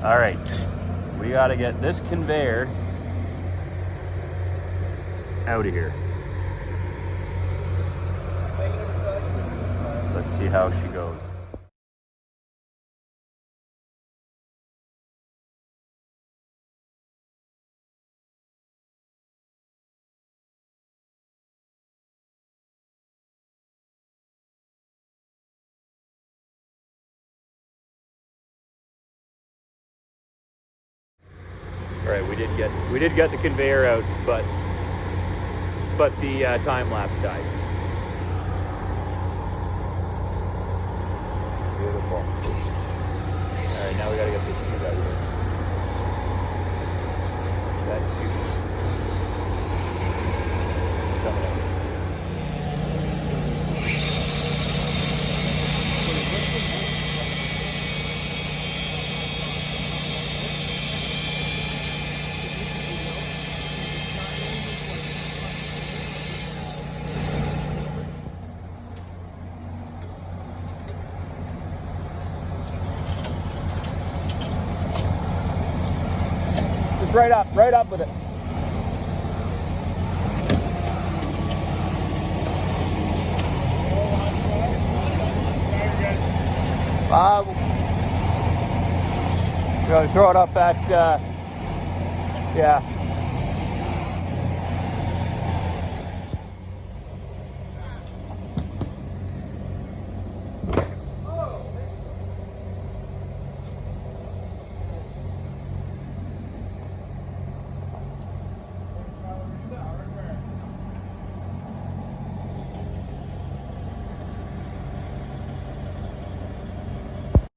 All right, we got to get this conveyor out of here. Let's see how she goes. All right, we did get the conveyor out, but the time lapse died. Beautiful. All right, now we gotta get this chute out of here. That chute is coming out. Just right up with it. We're gonna throw it up at, yeah.